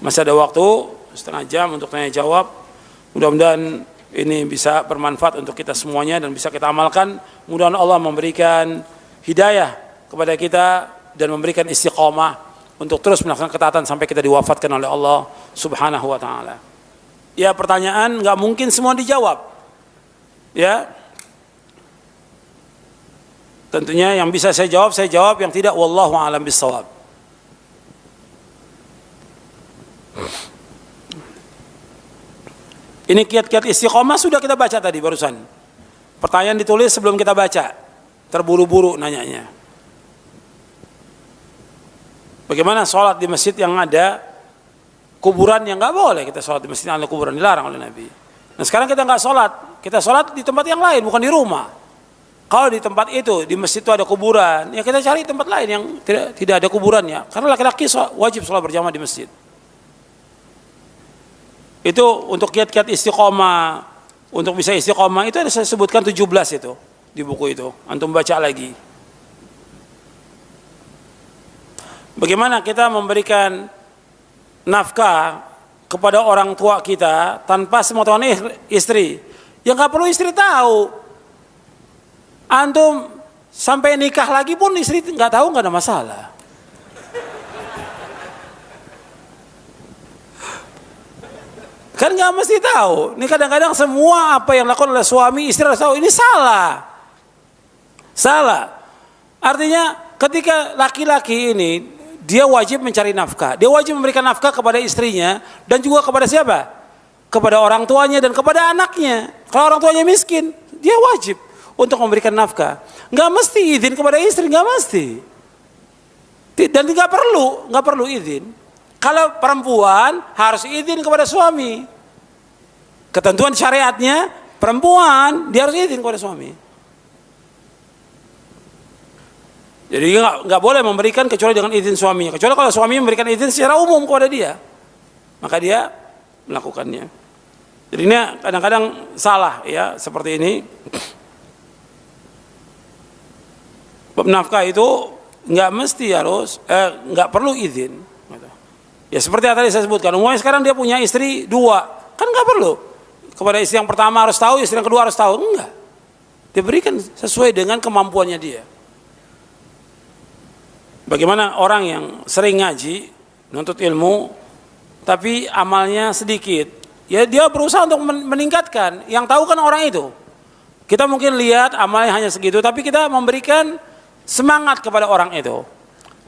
Masih ada waktu setengah jam untuk tanya jawab. Mudah-mudahan ini bisa bermanfaat untuk kita semuanya dan bisa kita amalkan. Mudah-mudahan Allah memberikan hidayah kepada kita dan memberikan istiqamah untuk terus melaksanakan ketaatan sampai kita diwafatkan oleh Allah Subhanahu wa taala. Ya, pertanyaan nggak mungkin semua dijawab. Ya. Tentunya yang bisa saya jawab, yang tidak wallahu a'lam bishawab. Ini kiat-kiat istiqomah sudah kita baca tadi barusan. Pertanyaan ditulis sebelum kita baca. Terburu-buru nanyanya. Bagaimana sholat di masjid yang ada kuburan? Yang nggak boleh kita sholat di masjid yang ada kuburan, dilarang oleh Nabi. Nah sekarang kita nggak sholat, kita sholat di tempat yang lain, bukan di rumah. Kalau di tempat itu, di masjid itu ada kuburan, ya kita cari tempat lain yang tidak ada kuburannya. Karena laki-laki wajib sholat berjamaah di masjid. Itu untuk kiat-kiat istiqomah, untuk bisa istiqomah itu ada saya sebutkan 17 itu di buku itu. Antum baca lagi. Bagaimana kita memberikan nafkah kepada orang tua kita tanpa sepengetahuan istri? Ya nggak perlu istri tahu. Antum sampai nikah lagi pun istri nggak tahu, nggak ada masalah. Kan nggak mesti tahu. Ini kadang-kadang semua apa yang dilakukan oleh suami istri harus tahu. Ini salah. Salah. Artinya ketika laki-laki ini dia wajib mencari nafkah, dia wajib memberikan nafkah kepada istrinya dan juga kepada siapa? Kepada orang tuanya dan kepada anaknya. Kalau orang tuanya miskin, dia wajib untuk memberikan nafkah. Nggak mesti izin kepada istri, nggak mesti. Dan nggak perlu izin. Kalau perempuan harus izin kepada suami. Ketentuan syariatnya perempuan dia harus izin kepada suami. Jadi nggak boleh memberikan kecuali dengan izin suaminya. Kecuali kalau suami memberikan izin secara umum kepada dia, maka dia melakukannya. Jadi ini kadang-kadang salah ya seperti ini. Bab nafkah itu nggak mesti harus, nggak perlu izin. Ya seperti yang tadi saya sebutkan, umumnya sekarang dia punya istri 2, kan nggak perlu. Kepada istri yang pertama harus tahu, istri yang kedua harus tahu, enggak. Diberikan sesuai dengan kemampuannya dia. Bagaimana orang yang sering ngaji, nuntut ilmu, tapi amalnya sedikit. Ya dia berusaha untuk meningkatkan, yang tahu kan orang itu. Kita mungkin lihat amalnya hanya segitu, tapi kita memberikan semangat kepada orang itu.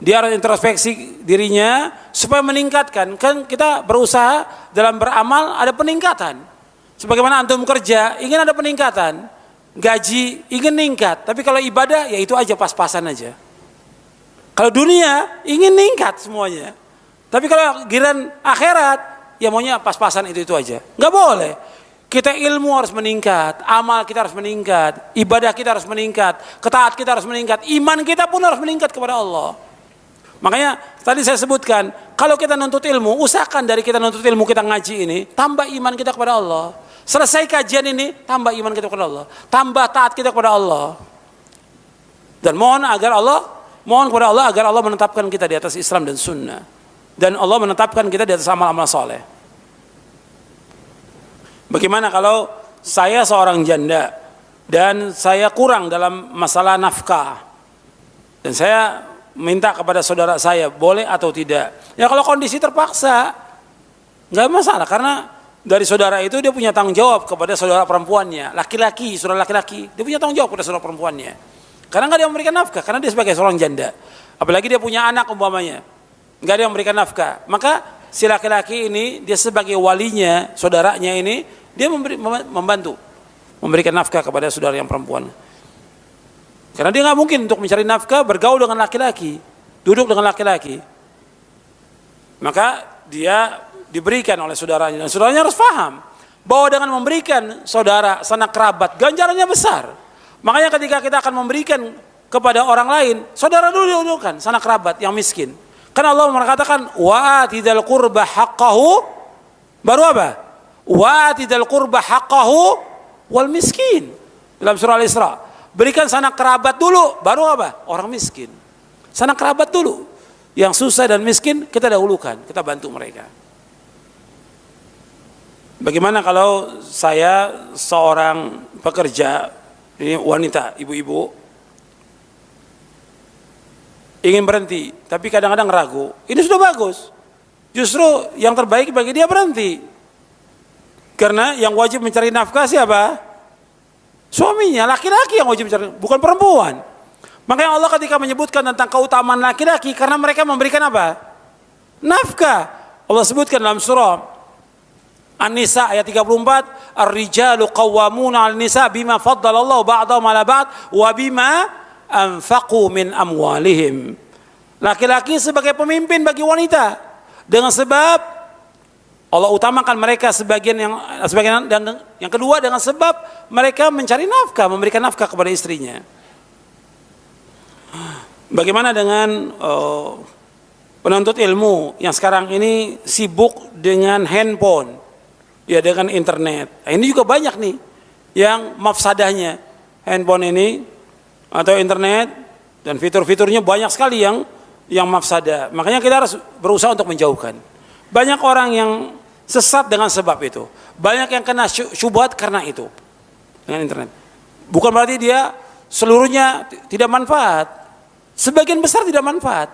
Dia harus introspeksi dirinya supaya meningkatkan. Kan kita berusaha dalam beramal ada peningkatan. Sebagaimana antum kerja ingin ada peningkatan, gaji ingin meningkat. Tapi kalau ibadah ya itu aja pas-pasan aja. Kalau dunia ingin meningkat semuanya. Tapi kalau giliran akhirat ya maunya pas-pasan itu aja. Nggak boleh. Kita ilmu harus meningkat, amal kita harus meningkat, ibadah kita harus meningkat, ketaat kita harus meningkat, iman kita pun harus meningkat kepada Allah. Makanya tadi saya sebutkan, kalau kita nuntut ilmu, usahakan dari kita nuntut ilmu kita ngaji ini, tambah iman kita kepada Allah. Selesai kajian ini, tambah iman kita kepada Allah, tambah taat kita kepada Allah. Dan mohon kepada Allah agar Allah menetapkan kita di atas Islam dan Sunnah, dan Allah menetapkan kita di atas amal-amal soleh. Bagaimana kalau saya seorang janda dan saya kurang dalam masalah nafkah dan saya minta kepada saudara saya, boleh atau tidak? Ya kalau kondisi terpaksa nggak masalah, karena dari saudara itu dia punya tanggung jawab kepada saudara perempuannya, saudara laki-laki, dia punya tanggung jawab kepada saudara perempuannya. Karena nggak dia memberikan nafkah, karena dia sebagai seorang janda, apalagi dia punya anak umpamanya, nggak dia memberikan nafkah, maka si laki-laki ini dia sebagai walinya, saudaranya ini dia membantu memberikan nafkah kepada saudara yang perempuan. Karena dia nggak mungkin untuk mencari nafkah bergaul dengan laki-laki, duduk dengan laki-laki. Maka dia diberikan oleh saudaranya, dan saudaranya harus paham bahwa dengan memberikan saudara, sanak kerabat, ganjarannya besar. Makanya ketika kita akan memberikan kepada orang lain, saudara dulu kan, sanak kerabat yang miskin. Karena Allah mengatakan wa atidal qurba haqqahu, baru apa? Wa atidal qurba haqqahu wal miskin. Dalam surah Al-Isra. Berikan sanak kerabat dulu, baru apa? Orang miskin. Sanak kerabat dulu. Yang susah dan miskin kita dahulukan, kita bantu mereka. Bagaimana kalau saya seorang pekerja, ini wanita, ibu-ibu, ingin berhenti, tapi kadang-kadang ragu. Ini sudah bagus. Justru yang terbaik bagi dia berhenti. Karena yang wajib mencari nafkah siapa? Suaminya, laki-laki yang wajib mencari, bukan perempuan. Makanya Allah ketika menyebutkan tentang keutamaan laki-laki, karena mereka memberikan apa? Nafkah. Allah sebutkan dalam surah An-Nisa ayat 34, Ar-rijalu qawwamuna 'alan nisa bima faddalallahu ba'dahum 'ala ba'd wa bima anfaqu min amwalihim. Laki-laki sebagai pemimpin bagi wanita dengan sebab Allah utamakan mereka sebagian dan yang kedua dengan sebab mereka mencari nafkah, memberikan nafkah kepada istrinya. Bagaimana dengan penuntut ilmu yang sekarang ini sibuk dengan handphone, ya dengan internet. Nah, ini juga banyak nih yang mafsadahnya handphone ini atau internet dan fitur-fiturnya banyak sekali yang mafsadah. Makanya kita harus berusaha untuk menjauhkan. Banyak orang yang sesat dengan sebab itu. Banyak yang kena syubhat karena itu dengan internet. Bukan berarti dia seluruhnya tidak manfaat. Sebagian besar tidak manfaat.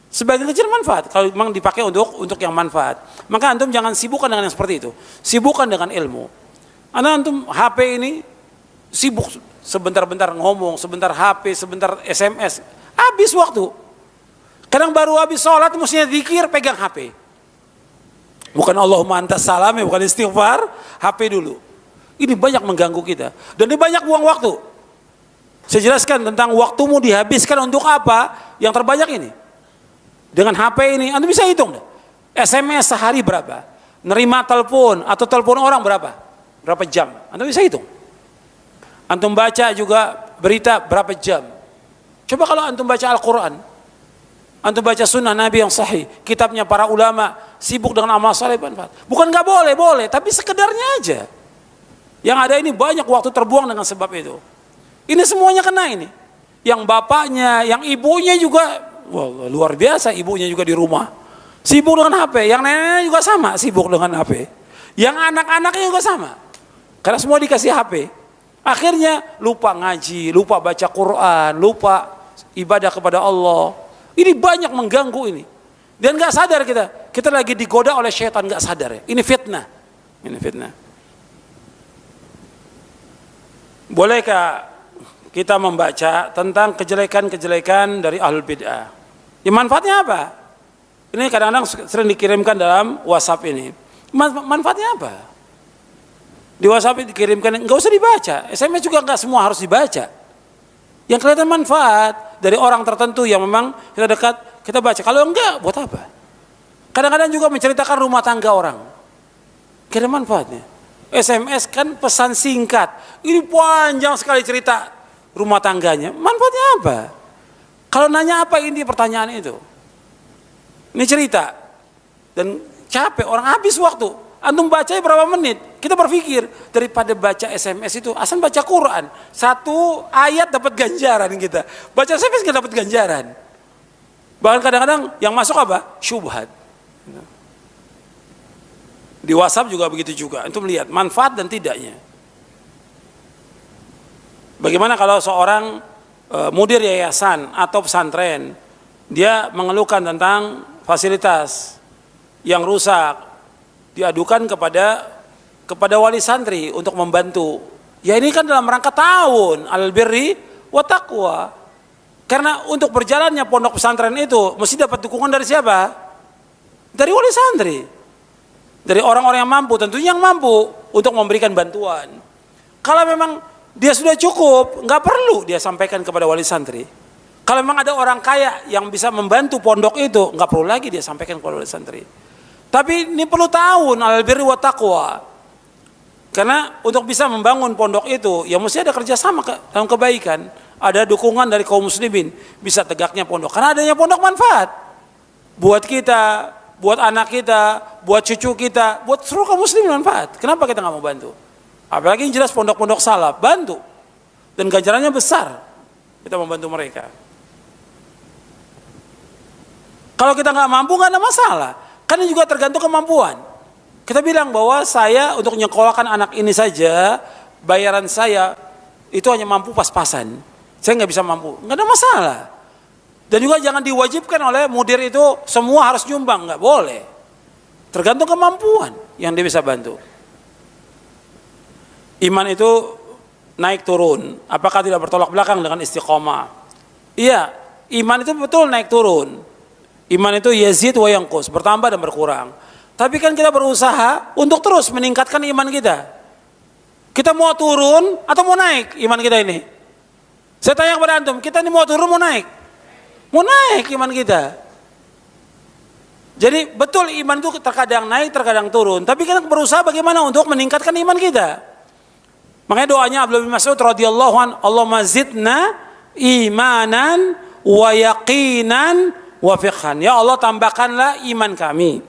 Sebagian kecil manfaat kalau memang dipakai untuk yang manfaat. Maka antum jangan sibukkan dengan yang seperti itu. Sibukkan dengan ilmu. Antum HP ini sibuk sebentar-bentar ngomong, sebentar HP, sebentar SMS, habis waktu. Kadang baru habis sholat mestinya zikir pegang HP. Bukan Allahumma antas salam, bukan istighfar, HP dulu. Ini banyak mengganggu kita dan ini banyak buang waktu. Saya jelaskan tentang waktumu dihabiskan untuk apa yang terbanyak ini. Dengan HP ini, antum bisa hitung. SMS sehari berapa? Nerima telepon atau telepon orang berapa? Berapa jam? Antum bisa hitung. Antum baca juga berita berapa jam? Coba kalau antum baca Al-Quran, antum baca sunnah Nabi yang sahih, kitabnya para ulama, sibuk dengan amal saleh, bukan nggak boleh, boleh, tapi sekedarnya aja. Yang ada ini banyak waktu terbuang dengan sebab itu. Ini semuanya kena ini. Yang bapaknya, yang ibunya juga, wah, luar biasa, ibunya juga di rumah sibuk dengan HP, yang neneknya juga sama sibuk dengan HP, yang anak-anaknya juga sama, karena semua dikasih HP. Akhirnya lupa ngaji, lupa baca Quran, lupa ibadah kepada Allah. Ini banyak mengganggu ini. Dan nggak sadar kita lagi digoda oleh syaitan, nggak sadar ya. Ini fitnah. Ini fitnah. Bolehkah kita membaca tentang kejelekan-kejelekan dari ahlul bid'ah? Ya, manfaatnya apa? Ini kadang-kadang sering dikirimkan dalam WhatsApp ini. Manfaatnya apa? Di WhatsApp dikirimkan, nggak usah dibaca. SMS juga nggak semua harus dibaca. Yang kelihatan manfaat dari orang tertentu yang memang kita dekat, kita baca. Kalau enggak, buat apa? Kadang-kadang juga menceritakan rumah tangga orang. Gak ada manfaatnya. SMS kan pesan singkat. Ini panjang sekali cerita rumah tangganya. Manfaatnya apa? Kalau nanya apa inti pertanyaan itu? Ini cerita. Dan capek, orang habis waktu. Antum baca berapa menit? Kita berpikir daripada baca SMS itu, asal baca Quran. Satu ayat dapat ganjaran kita. Baca SMS nggak dapat ganjaran. Bahkan kadang-kadang yang masuk apa? Syubhat. Di WhatsApp juga begitu juga. Antum lihat manfaat dan tidaknya. Bagaimana kalau seorang mudir yayasan atau pesantren, dia mengeluhkan tentang fasilitas yang rusak, diadukan kepada wali santri untuk membantu. Ya ini kan dalam rangka tahun alal birri wa taqwa. Karena untuk berjalannya pondok pesantren itu mesti dapat dukungan dari siapa? Dari wali santri. Dari orang-orang yang mampu, tentunya yang mampu untuk memberikan bantuan. Kalau memang dia sudah cukup, nggak perlu dia sampaikan kepada wali santri. Kalau memang ada orang kaya yang bisa membantu pondok itu, nggak perlu lagi dia sampaikan kepada wali santri. Tapi ini perlu tahun alal birri wa taqwa. Karena untuk bisa membangun pondok itu, ya mesti ada kerjasama dalam kebaikan. Ada dukungan dari kaum muslimin, bisa tegaknya pondok. Karena adanya pondok manfaat. Buat kita, buat anak kita, buat cucu kita, buat seluruh kaum muslimin manfaat. Kenapa kita nggak mau bantu? Apalagi yang jelas pondok-pondok salaf, bantu. Dan ganjarannya besar, kita membantu mereka. Kalau kita nggak mampu, nggak ada masalah. Karena juga tergantung kemampuan. Kita bilang bahwa saya untuk nyekolahkan anak ini saja, bayaran saya itu hanya mampu pas-pasan. Saya nggak bisa mampu, nggak ada masalah. Dan juga jangan diwajibkan oleh mudir itu semua harus nyumbang, nggak boleh. Tergantung kemampuan yang dia bisa bantu. Iman itu naik turun. Apakah tidak bertolak belakang dengan istiqomah? Iya, iman itu betul naik turun. Iman itu yazid wa yanqus, bertambah dan berkurang. Tapi kan kita berusaha untuk terus meningkatkan iman kita. Kita mau turun atau mau naik iman kita ini? Saya tanya kepada antum, kita ini mau turun mau naik? Mau naik iman kita. Jadi betul iman itu terkadang naik, terkadang turun. Tapi kita berusaha bagaimana untuk meningkatkan iman kita. Makanya doanya Abdullah bin Mas'ud radhiyallahu an, Allahumma zidna imanan wa yaqinan wa fiqhan. Ya Allah, tambahkanlah iman kami.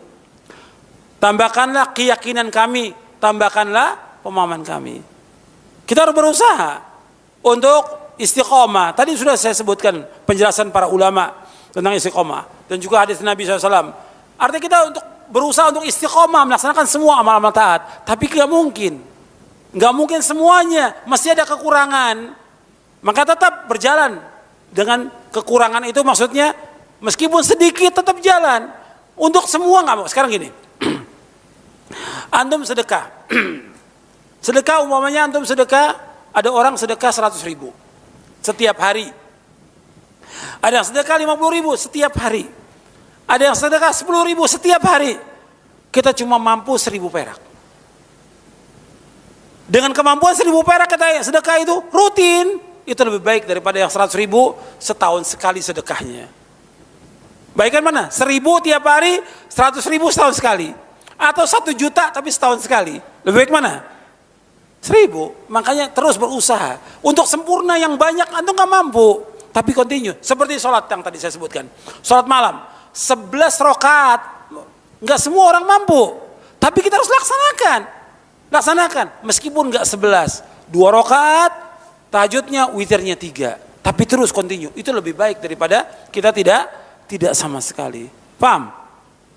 Tambahkanlah keyakinan kami, tambahkanlah pemahaman kami. Kita harus berusaha untuk istiqomah. Tadi sudah saya sebutkan penjelasan para ulama tentang istiqomah dan juga hadis Nabi SAW. Artinya kita untuk berusaha untuk istiqomah melaksanakan semua amal-amal taat, tapi nggak mungkin semuanya, mesti ada kekurangan. Maka tetap berjalan dengan kekurangan itu, maksudnya meskipun sedikit tetap jalan. Untuk semua nggak mau. Sekarang gini, antum sedekah, sedekah umpamanya antum sedekah, ada orang sedekah 100.000 setiap hari, ada yang sedekah 50.000 setiap hari, ada yang sedekah 10.000 setiap hari. Kita cuma mampu 1.000 perak. Dengan kemampuan 1.000 perak kita sedekah itu rutin, itu lebih baik daripada yang 100.000 setahun sekali sedekahnya. Baikkan mana? 1.000 tiap hari, 100.000 setahun sekali, atau 1 juta tapi setahun sekali. Lebih baik mana? 1.000. Makanya terus berusaha untuk sempurna yang banyak. Antum nggak mampu, tapi continue. Seperti sholat yang tadi saya sebutkan, sholat malam 11 rakaat, nggak semua orang mampu, tapi kita harus laksanakan meskipun nggak 11, 2 rakaat, tahajudnya, witirnya 3, tapi terus continue. Itu lebih baik daripada kita tidak sama sekali. Paham?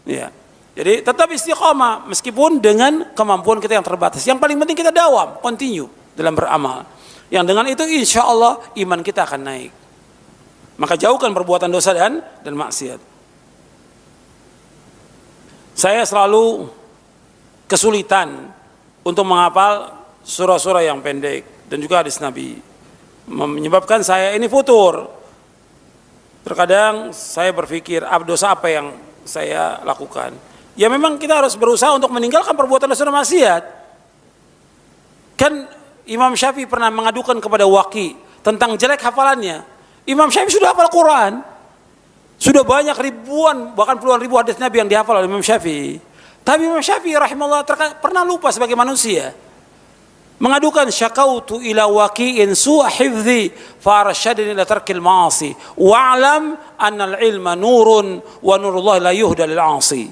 Ya. Jadi tetap istiqomah meskipun dengan kemampuan kita yang terbatas. Yang paling penting kita dawam, continue dalam beramal. Yang dengan itu insya Allah iman kita akan naik. Maka jauhkan perbuatan dosa dan maksiat. Saya selalu kesulitan untuk menghafal surah-surah yang pendek dan juga hadis Nabi, menyebabkan saya ini futur. Terkadang saya berpikir, dosa apa yang saya lakukan? Ya memang kita harus berusaha untuk meninggalkan perbuatan dosa dan maksiat. Kan Imam Syafi'i pernah mengadukan kepada Waqi tentang jelek hafalannya. Imam Syafi'i sudah hafal Quran, sudah banyak ribuan bahkan puluhan ribu hadis Nabi yang dihafal oleh Imam Syafi'i. Tapi Imam Syafi'i rahimahullah pernah lupa sebagai manusia. Mengadukan, syakautu ila waqi'in su'a hifdzi farashadni ila tarkil ma'asi wa'lam anna al-ilma nurun wa nurullah la yuhda lil 'asi.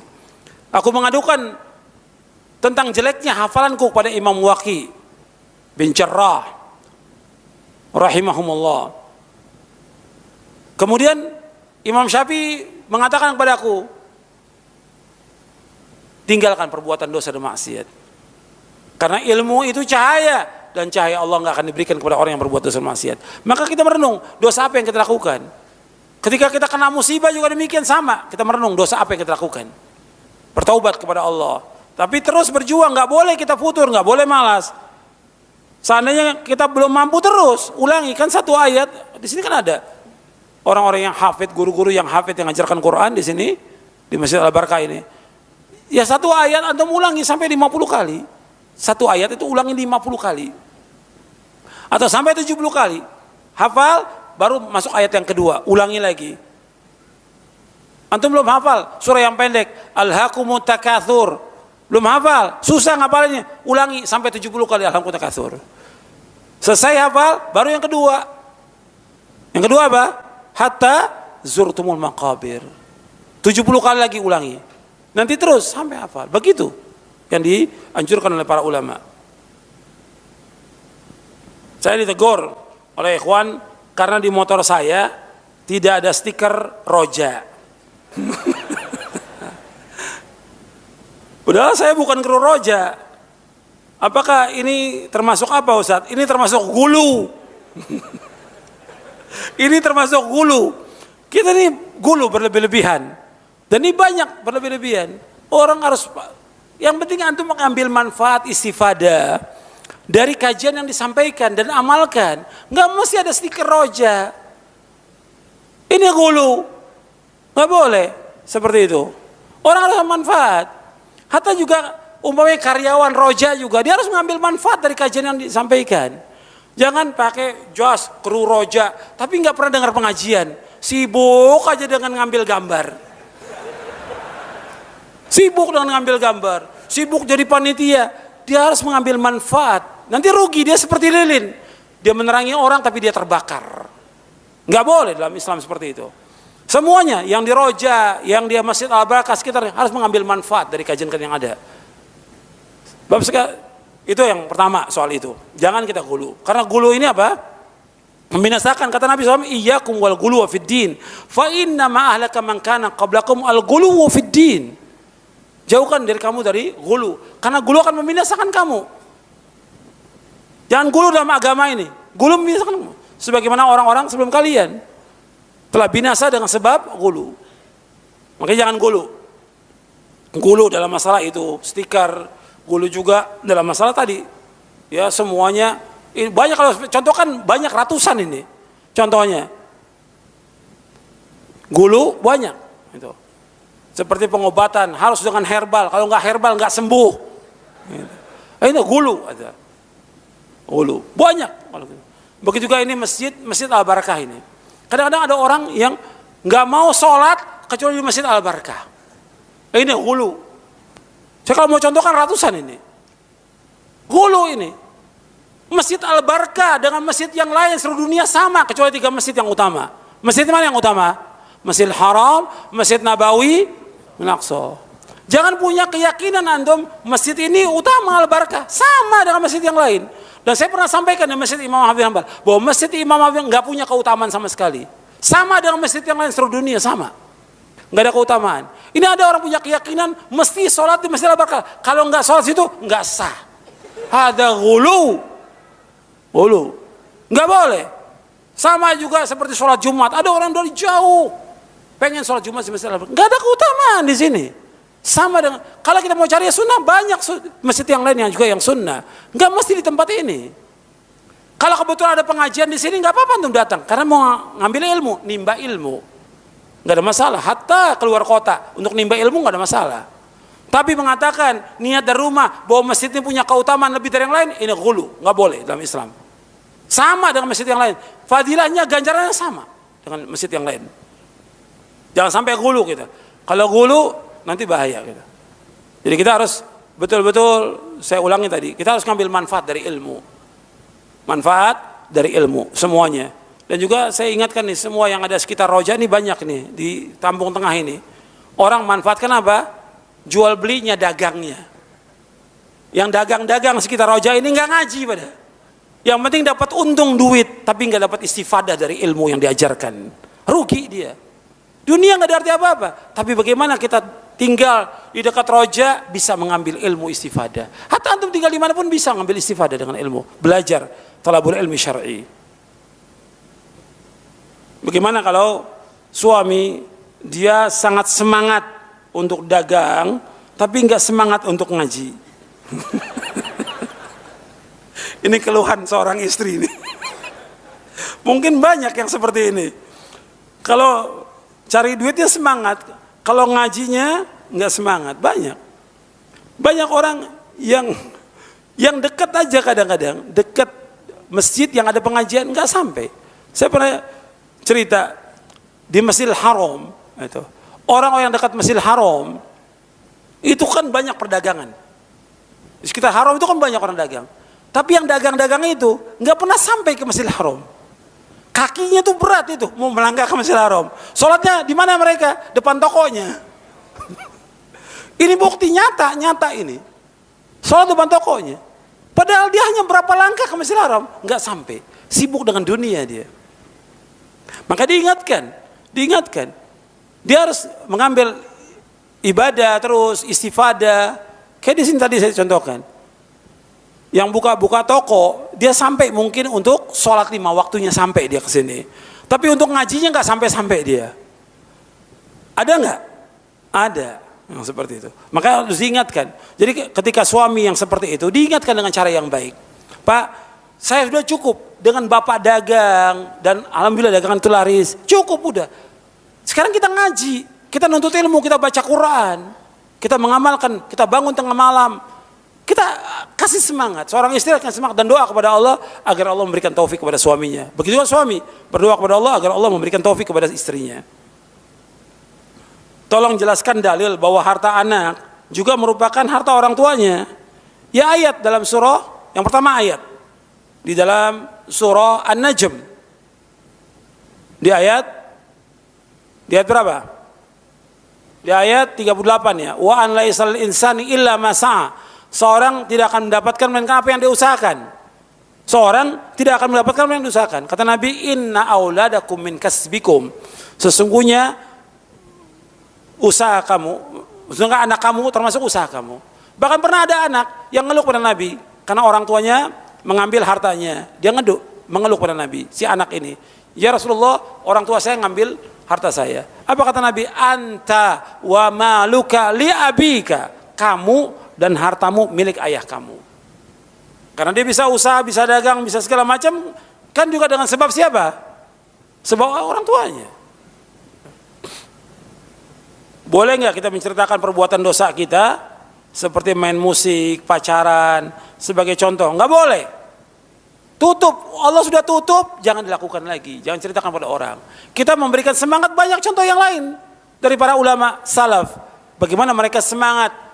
Aku mengadukan tentang jeleknya hafalanku kepada Imam Waqi bin Jarrah rahimahumullah. Kemudian Imam Syafi'i mengatakan kepadaku, tinggalkan perbuatan dosa dan maksiat. Karena ilmu itu cahaya, dan cahaya Allah nggak akan diberikan kepada orang yang berbuat dosa dan maksiat. Maka kita merenung, dosa apa yang kita lakukan. Ketika kita kena musibah juga demikian sama. Kita merenung dosa apa yang kita lakukan. Bertaubat kepada Allah. Tapi terus berjuang, nggak boleh kita futur, nggak boleh malas. Seandainya kita belum mampu, terus ulangi. Kan satu ayat, di sini kan ada orang-orang yang hafid, guru-guru yang hafid yang mengajarkan Quran di sini, di Masjid Al-Barakah ini. Ya satu ayat antum ulangi sampai 50 kali. Satu ayat itu ulangi 50 kali. Atau sampai 70 kali. Hafal, baru masuk ayat yang kedua, ulangi lagi. Antum belum hafal surah yang pendek, Alhaakumut Takatsur. Belum hafal, susah ngapalinnya, ulangi sampai 70 kali Alhaakumut Takatsur. Selesai hafal, baru yang kedua. Yang kedua apa? Hatta zurtumul maqabir. 70 kali lagi ulangi. Nanti terus sampai hafal. Begitu yang dianjurkan oleh para ulama. Saya ditegur oleh ikhwan karena di motor saya tidak ada stiker roja. Udahlah, saya bukan kru roja. Apakah ini termasuk apa Ustaz? Ini termasuk gulu. Ini termasuk gulu. Kita ini gulu berlebih-lebihan. Dan ini banyak berlebih-lebihan. Orang harus, yang penting antum mengambil manfaat istifadah dari kajian yang disampaikan dan amalkan. Nggak mesti ada stiker roja. Ini gulu. Nggak boleh seperti itu. Orang harus manfaat. Hatta juga umpamanya karyawan roja juga, dia harus mengambil manfaat dari kajian yang disampaikan. Jangan pakai jas kru roja, tapi nggak pernah dengar pengajian. Sibuk aja dengan ngambil gambar. Sibuk dengan ngambil gambar. Sibuk jadi panitia. Dia harus mengambil manfaat. Nanti rugi, dia seperti lilin. Dia menerangi orang tapi dia terbakar. Nggak boleh dalam Islam seperti itu. Semuanya yang di roja, yang di Masjid Al-Barakah sekitar harus mengambil manfaat dari kajian yang ada. Bab itu yang pertama soal itu. Jangan kita gulu. Karena gulu ini apa? Membinasakan. Kata Nabi SAW, iyyakum wal gulu fid din. Fa inna ma ahlaka man kana qablakum al gulu fid din. Jauhkan dari kamu dari gulu. Karena gulu akan membinasakan kamu. Jangan gulu dalam agama ini. Gulu membinasakan kamu. Sebagaimana orang-orang sebelum kalian telah binasa dengan sebab gulu. Makanya jangan gulu. Gulu dalam masalah itu, stiker, gulu juga dalam masalah tadi. Ya semuanya, banyak kalau contoh kan banyak ratusan ini. Contohnya. Gulu banyak. Itu. Seperti pengobatan harus dengan herbal. Kalau nggak herbal nggak sembuh. Ini gulu ada. Gulu banyak. Begitu juga ini Masjid Al-Barakah ini. Kadang-kadang ada orang yang nggak mau sholat kecuali di Masjid Al-Barakah. Ini gulu. Saya kalau mau contohkan ratusan ini. Gulu ini. Masjid Al-Barakah dengan masjid yang lain seluruh dunia sama kecuali 3 masjid yang utama. Masjid mana yang utama? Masjidil Haram, Masjid Nabawi, Al-Aqsa. Jangan punya keyakinan antum masjid ini utama Al-Barakah sama dengan masjid yang lain. Dan saya pernah sampaikan di Masjid Imam Ahmad bin Hanbal bahwa Masjid Imam Ahmad nggak punya keutamaan sama sekali. Sama dengan masjid yang lain seluruh dunia sama. Nggak ada keutamaan. Ini ada orang punya keyakinan mesti sholat di Masjid Al-Barakah. Kalau nggak sholat situ nggak sah. Ada gulu. Gulu. Nggak boleh. Sama juga seperti sholat Jumat. Ada orang dari jauh pengen sholat Jumat di Masjid Al-Barakah. Nggak ada keutamaan di sini. Sama dengan, kalau kita mau cari sunnah banyak masjid yang lain yang juga yang sunnah. Nggak mesti di tempat ini. Kalau kebetulan ada pengajian di sini nggak apa-apa untuk datang. Karena mau ngambil ilmu, nimba ilmu. Nggak ada masalah. Hatta keluar kota untuk nimba ilmu nggak ada masalah. Tapi mengatakan niat dari rumah bahwa masjid ini punya keutamaan lebih dari yang lain, ini ghulu. Nggak boleh dalam Islam. Sama dengan masjid yang lain. Fadilahnya, ganjarannya sama dengan masjid yang lain. Jangan sampai ghulu kita. Kalau ghulu nanti bahaya gitu. Jadi kita harus betul-betul, saya ulangi tadi, kita harus ngambil manfaat dari ilmu. Manfaat dari ilmu semuanya. Dan juga saya ingatkan nih, semua yang ada sekitar roja ini banyak nih di Kampung Tengah ini. Orang manfaatkan apa? Jual belinya, dagangnya. Yang dagang-dagang sekitar roja ini nggak ngaji pada. Yang penting dapat untung duit, tapi nggak dapat istifadah dari ilmu yang diajarkan. Rugi dia. Dunia nggak ada arti apa-apa. Tapi bagaimana kita tinggal di dekat roja bisa mengambil ilmu istifadah. Hatta antum tinggal di mana pun bisa mengambil istifadah dengan ilmu. Belajar talabul ilmi syar'i. Bagaimana kalau suami dia sangat semangat untuk dagang tapi nggak semangat untuk ngaji? Ini keluhan seorang istri ini. Mungkin banyak yang seperti ini. Kalau cari duitnya semangat, kalau ngajinya nggak semangat. Banyak orang yang dekat aja kadang-kadang, dekat masjid yang ada pengajian nggak sampai. Saya pernah cerita di Masjidil Haram itu. Orang-orang yang dekat Masjidil Haram itu kan banyak perdagangan. Di sekitar Haram itu kan banyak orang dagang. Tapi yang dagang-dagang itu nggak pernah sampai ke Masjidil Haram. Kakinya tuh berat itu mau melangkah ke Masjidil Haram. Sholatnya di mana mereka? Depan tokonya. Ini bukti nyata ini. Sholat depan tokonya. Padahal dia hanya berapa langkah ke Masjidil Haram, nggak sampai. Sibuk dengan dunia dia. Maka diingatkan. Dia harus mengambil ibadah terus, istifadah Kayak di sini tadi saya contohkan. Yang buka-buka toko, dia sampai mungkin untuk sholat 5 waktunya sampai dia ke sini. Tapi untuk ngajinya nggak sampai-sampai dia. Ada nggak? Ada yang seperti itu. Maka harus diingatkan. Jadi ketika suami yang seperti itu diingatkan dengan cara yang baik. Pak, saya sudah cukup dengan bapak dagang dan alhamdulillah dagangan itu laris. Cukup udah. Sekarang kita ngaji, kita nuntut ilmu, kita baca Quran, kita mengamalkan, kita bangun tengah malam. Kita kasih semangat, seorang istri akan semangat dan doa kepada Allah agar Allah memberikan taufik kepada suaminya. Begitu juga suami berdoa kepada Allah agar Allah memberikan taufik kepada istrinya. Tolong jelaskan dalil bahwa harta anak juga merupakan harta orang tuanya. Ya ayat dalam surah, yang pertama ayat di dalam surah An-Najm. Di ayat berapa? Di ayat 38 ya. Wa an laisal insani illa ma sa'a. Seorang tidak akan mendapatkan melainkan apa yang dia usahakan. Seorang tidak akan mendapatkan apa yang diusahakan. Kata Nabi, inna auladakum min kasbikum. Sesungguhnya usaha kamu, sesungguhnya anak kamu termasuk usaha kamu. Bahkan pernah ada anak yang ngeluh pada Nabi karena orang tuanya mengambil hartanya. Dia mengeluh pada Nabi, si anak ini. Ya Rasulullah, orang tua saya ngambil harta saya. Apa kata Nabi? Anta wa maluka li abika. Kamu dan hartamu milik ayah kamu. Karena dia bisa usaha, bisa dagang, bisa segala macam, kan juga dengan sebab siapa? Sebab orang tuanya. Boleh nggak kita menceritakan perbuatan dosa kita seperti main musik, pacaran, sebagai contoh? Nggak boleh. Tutup, Allah sudah tutup, jangan dilakukan lagi, jangan ceritakan pada orang. Kita memberikan semangat banyak contoh yang lain dari para ulama salaf. Bagaimana mereka semangat.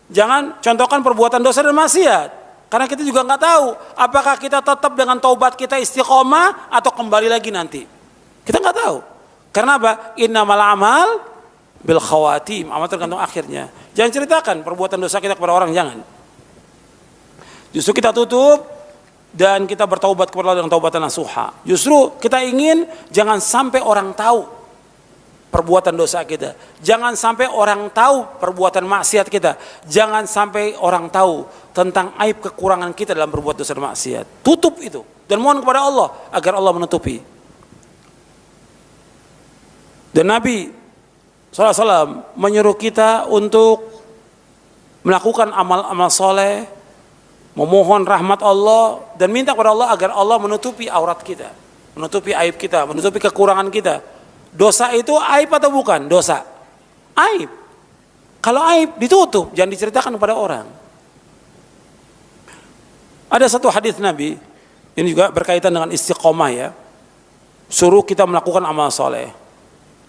Jangan contohkan perbuatan dosa dan maksiat. Karena kita juga nggak tahu apakah kita tetap dengan taubat kita istiqomah atau kembali lagi nanti. Kita nggak tahu. Karena apa? Innamal amal bil khawatim. Amal tergantung akhirnya. Jangan ceritakan perbuatan dosa kita kepada orang, jangan. Justru kita tutup dan kita bertaubat kepada Allah dengan taubatan nasuha. Justru kita ingin jangan sampai orang tahu perbuatan dosa kita. Jangan sampai orang tahu perbuatan maksiat kita. Jangan sampai orang tahu tentang aib kekurangan kita dalam berbuat dosa dan maksiat. Tutup itu dan mohon kepada Allah agar Allah menutupi. Dan Nabi SAW menyuruh kita untuk melakukan amal-amal soleh, memohon rahmat Allah dan minta kepada Allah agar Allah menutupi aurat kita, menutupi aib kita, menutupi kekurangan kita. Dosa itu aib atau bukan? Dosa. Aib. Kalau aib ditutup, jangan diceritakan kepada orang. Ada satu hadis Nabi, ini juga berkaitan dengan istiqomah ya. Suruh kita melakukan amal soleh.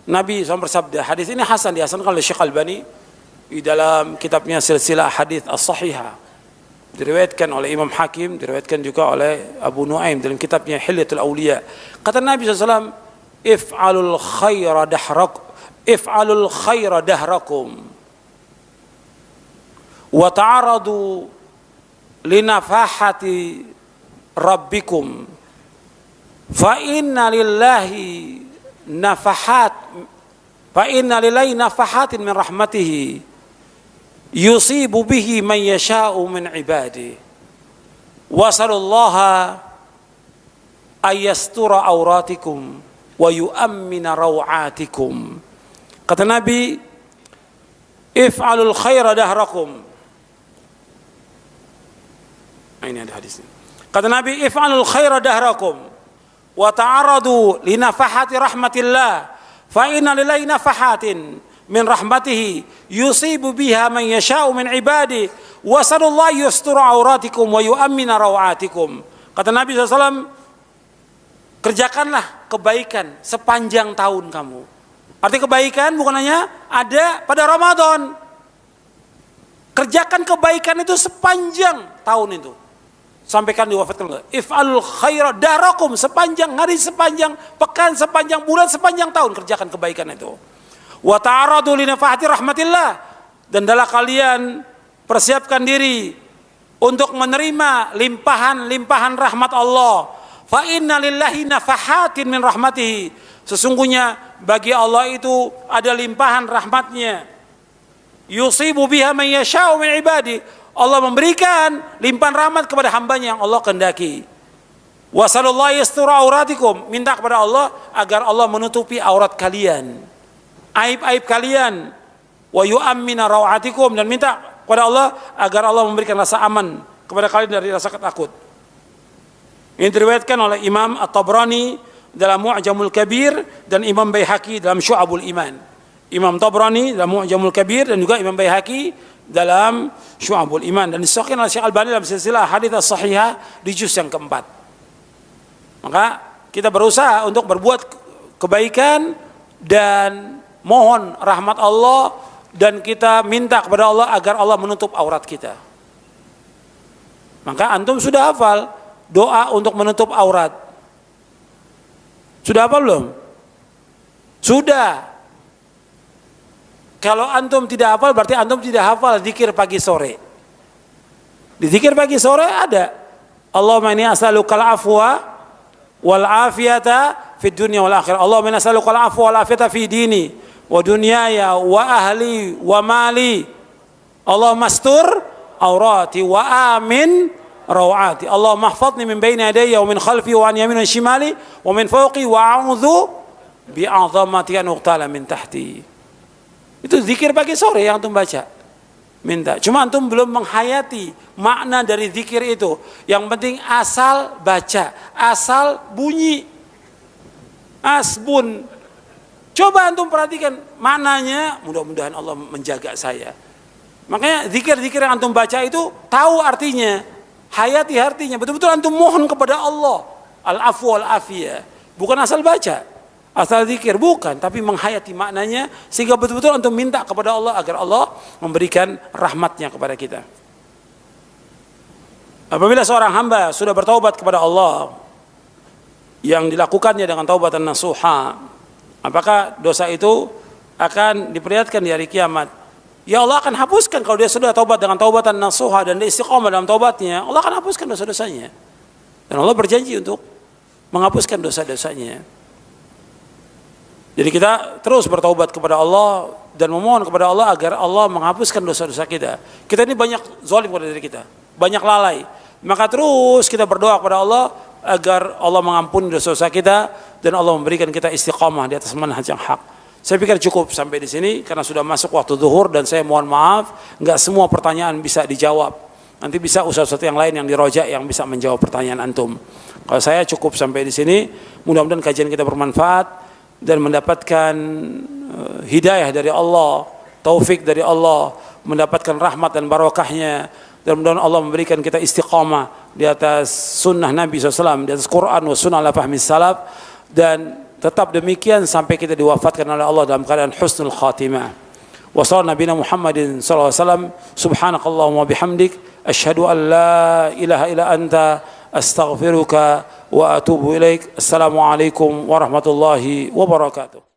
Nabi SAW bersabda, hadis ini hasan, dihasankan oleh Syekh Albani di dalam kitabnya Silsilah Hadits As-Sahihah. Diriwayatkan oleh Imam Hakim, diriwayatkan juga oleh Abu Nuaim dalam kitabnya Hilyatul Auliya. Kata Nabi SAW, if'alul khaira dahrakum wa ta'aradu linafahati rabbikum fa inna lillahi nafahatin min rahmatihi yusibu bihi man yasha'u min ibadihi wa sallallahu ayyastura auratikum wa yu'ammina raw'atikum. Kata Nabi, if'alul khaira dahrakum. Ini ada hadisnya. Kata Nabi, if'alul khaira dahrakum wa ta'aradu li nafahati rahmatillah fa inna lillahi nafahatin min rahmatihi yusibu biha man yasha'u min ibadihi wa sallallahu yastura auratikum wa yu'ammina raw'atikum. Kata Nabi SAW, kerjakanlah kebaikan sepanjang tahun kamu. Arti kebaikan bukan hanya ada pada Ramadan. Kerjakan kebaikan itu sepanjang tahun itu. Sampaikan diwafatkan. If'alul khaira dahrakum, sepanjang hari, sepanjang pekan, sepanjang bulan, sepanjang tahun kerjakan kebaikan itu. Wa ta'aradu li nafahati rahmatillah, dan adalah kalian persiapkan diri untuk menerima limpahan-limpahan rahmat Allah. Fa inna lillahi nafahatin min rahmatihi, sesungguhnya bagi Allah itu ada limpahan rahmatnya. yusibu biha man yasha'u min ibadi. Allah memberikan limpahan rahmat kepada hambanya yang Allah kehendaki. Wa sallallahu yastura auratikum, minta kepada Allah agar Allah menutupi aurat kalian, aib-aib kalian. Wa yu'ammina rawatikum, dan minta kepada Allah agar Allah memberikan rasa aman kepada kalian dari rasa takut. Ini diriwayatkan oleh Imam At-Tabrani dalam Mu'jamul Kabir dan Imam Baihaqi dalam Syu'abul Iman. Imam Tabrani dalam Mu'jamul Kabir dan juga Imam Baihaqi dalam Syu'abul Iman, dan disahihkan oleh Syekh Albani dalam silsilah hadits as-sahihah di juz yang keempat. Maka kita berusaha untuk berbuat kebaikan dan mohon rahmat Allah, dan kita minta kepada Allah agar Allah menutup aurat kita. Maka antum sudah hafal doa untuk menutup aurat? Sudah hafal belum? Sudah. Kalau antum tidak hafal berarti antum tidak hafal zikir pagi sore. Di zikir pagi sore ada Allahumma inni as'alukal afwa wal afiyata fid dunya wal akhirah. Allahumma inni as'alukal afwa wal afiyata fi dini wa dunyaya wa ahli wa mali. Allahumma astur aurati wa amin rawati. Allahumma ihfazni min baini yadayya wa min khalfi wa an yamini wa shimali wa min fawqi wa a'udzu bi 'azamati an uqtala min tahti. Itu zikir pagi sore yang antum baca. Minta. Cuma antum belum menghayati makna dari zikir itu. Yang penting asal baca, asal bunyi. Asbun. Coba antum perhatikan maknanya, mudah-mudahan Allah menjaga saya. Makanya zikir-zikir yang antum baca itu tahu artinya, hayati artinya. Betul-betul antum mohon kepada Allah. Al-afwu wal-afiyah. Bukan asal baca, asal zikir, bukan, tapi menghayati maknanya sehingga betul-betul antum minta kepada Allah agar Allah memberikan rahmatnya kepada kita. Apabila seorang hamba sudah bertaubat kepada Allah yang dilakukannya dengan taubatan nasuha, apakah dosa itu akan diperlihatkan di hari kiamat? Ya Allah akan hapuskan. Kalau dia sudah taubat dengan taubatan nasuha dan dia istiqomah dalam taubatnya, Allah akan hapuskan dosa-dosanya. Dan Allah berjanji untuk menghapuskan dosa-dosanya. Jadi kita terus bertaubat kepada Allah dan memohon kepada Allah agar Allah menghapuskan dosa-dosa kita. Kita ini banyak zalim kepada diri kita, banyak lalai. Maka terus kita berdoa kepada Allah agar Allah mengampuni dosa-dosa kita dan Allah memberikan kita istiqamah di atas manhaj yang hak. Saya pikir cukup sampai di sini karena sudah masuk waktu zuhur dan saya mohon maaf, enggak semua pertanyaan bisa dijawab. Nanti bisa ustaz-ustaz yang lain yang dirojak yang bisa menjawab pertanyaan antum. Kalau saya cukup sampai di sini, mudah-mudahan kajian kita bermanfaat dan mendapatkan hidayah dari Allah, taufik dari Allah, mendapatkan rahmat dan barokahnya, dan mudah-mudahan Allah memberikan kita istiqamah di atas sunnah Nabi SAW, di atas Quran wa sunnah ala fahmi salaf, dan tetap demikian sampai kita diwafatkan oleh Allah dalam keadaan husnul khatimah. Wa sallallahu nabiyana Muhammadin sallallahu alaihi wasallam, subhanakallahumma bihamdik, asyhadu an la ilaha illa anta, astaghfiruka wa atubu ilaik. Assalamualaikum warahmatullahi wabarakatuh.